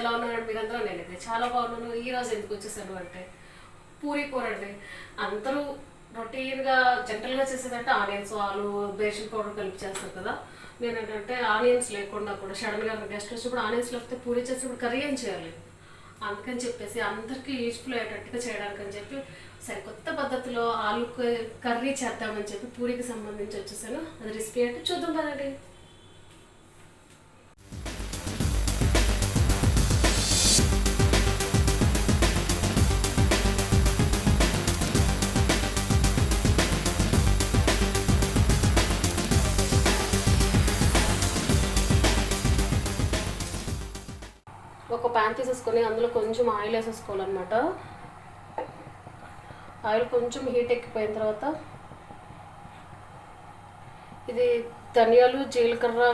ఎలా ఉన్నాడు మీరందరూ? నేనైతే చాలా బాగున్నాను. ఈ రోజు ఎందుకు వచ్చేసాను అంటే పూరి కూర అండి. అందరూ రొటీన్గా జనరల్గా చేసేదంటే ఆనియన్స్, ఆలు, బేసిన్ పౌడర్ కలిపి చేస్తారు కదా. నేను ఏంటంటే ఆనియన్స్ లేకుండా కూడా సడన్గా గెస్ట్ వచ్చినప్పుడు ఆనియన్స్ లేకపోతే పూరి చేసినప్పుడు కర్రీ ఏం చేయాలి, అందుకని చెప్పేసి అందరికీ యూజ్ఫుల్ అయ్యేటట్టుగా చేయడానికి అని చెప్పి సరికొత్త పద్ధతిలో ఆలు కర్రీ చేద్దామని చెప్పి పూరికి సంబంధించి వచ్చేసాను. అది రెసిపీ అంటే చూద్దాం కదండి. ఒక ప్యాన్ తీసేసుకొని అందులో కొంచెం ఆయిల్ వేసేసుకోవాలన్నమాట. ఆయిల్ కొంచెం హీట్ ఎక్కిపోయిన తర్వాత ఇది ధనియాలు, జీలకర్ర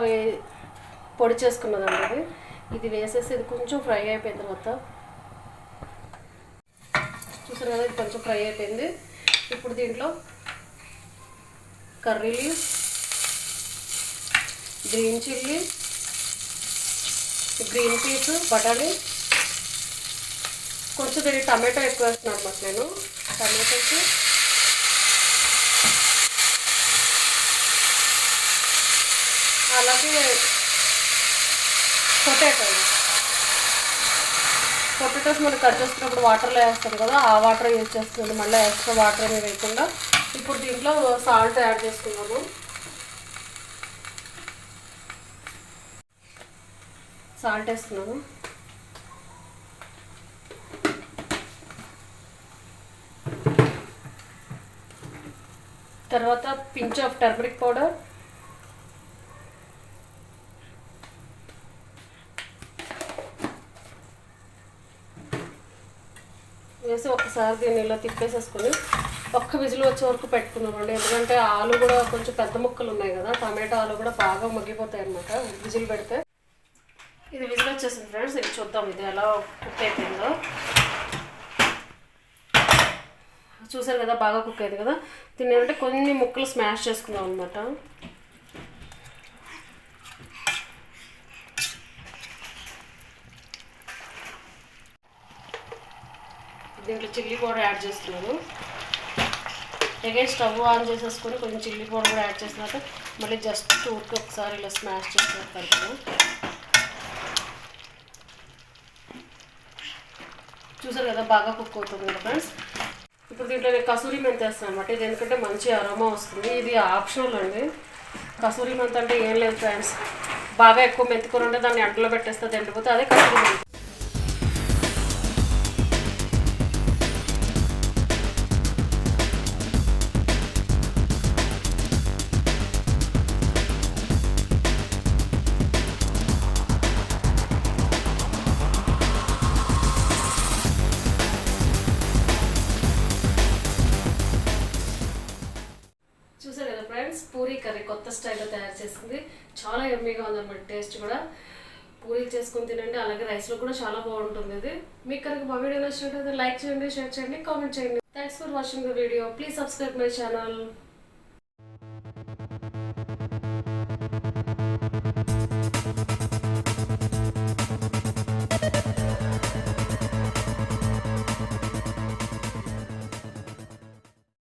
పొడి చేసుకున్నదండి. ఇది వేసేసి ఇది కొంచెం ఫ్రై అయిపోయిన తర్వాత చూసారు కదా, ఇది కొంచెం ఫ్రై అయిపోయింది. ఇప్పుడు దీంట్లో curry leaves, green chilli, green peas, బటానీ, కొంచెం దీనికి టమాటో ఎక్కువ వేస్తున్నాను అనమాట నేను. టమాటోస్, అలాగే పొటాటోస్ మనం కట్ చేసుకున్నప్పుడు వాటర్లో వేస్తాం కదా, ఆ వాటర్ యూజ్ చేస్తుంది. మళ్ళీ ఎక్స్ట్రా వాటర్ అనేది వేయకుండా ఇప్పుడు దీంట్లో సాల్ట్ యాడ్ చేసుకున్నాము. సాల్ట్ వేస్తున్నాను. తర్వాత పించ్ ఆఫ్ టర్మరిక్ పౌడర్, వేసి ఒకసారి దీన్ని ఇలా తిప్పేసేసుకొని ఒక్క విజిల్ వచ్చే వరకు పెట్టుకున్నామండి. ఎందుకంటే ఆలు కూడా కొంచెం పెద్ద ముక్కలు ఉన్నాయి కదా, టమాటో ఆలు కూడా బాగా మగ్గిపోతాయి అన్నమాట విజిల్ పెడితే. ఇది విజిల్ వచ్చేసింది ఫ్రెండ్స్. ఇది చూద్దాం ఇది ఎలా కుక్ అయిపోయిందో. చూసారు కదా, బాగా కుక్ అయింది కదా. దీన్ని ఏంటంటే కొన్ని ముక్కలు స్మాష్ చేసుకుందాం అనమాట. దీంట్లో చిల్లీ పౌడర్ యాడ్ చేస్తున్నాను. అగైన్ స్టవ్ ఆన్ చేసేసుకొని కొంచెం చిల్లీ పౌడర్ కూడా యాడ్ చేసినాక మళ్ళీ జస్ట్ ఊరికి ఒకసారి ఇలా స్మాష్ చేసినట్టు కలుపుతాను. చూసారు కదా, బాగా కుక్ అవుతుంది కదా ఫ్రెండ్స్. ఇప్పుడు దీంట్లో నేను కసూరి మెంతి వేస్తాను అనమాట. ఇది ఎందుకంటే మంచి అరోమా వస్తుంది. ఇది ఆప్షనల్ అండి. కసూరి మెంతి అంటే ఏం లేదు ఫ్రెండ్స్, బాగా ఎక్కువ మెంతి కూర ఉంటే దాన్ని అంటలో పెట్టేస్తుంది, ఎండిపోతే అదే కసూరి మెంతి. చూసారు కదా ఫ్రెండ్స్, పూరీ కర్రీ కొత్త స్టైల్లో తయారు చేసింది. చాలా యమ్మీగా ఉందన్నమాట. టేస్ట్ కూడా పూరీలు చేసుకొని తినండి, అలాగే రైస్లో కూడా చాలా బాగుంటుంది. ఇది మీకు కనుక మా వీడియో నచ్చినట్లయితే లైక్ చేయండి, షేర్ చేయండి, కామెంట్ చేయండి. Thanks for watching the video. Please subscribe my channel.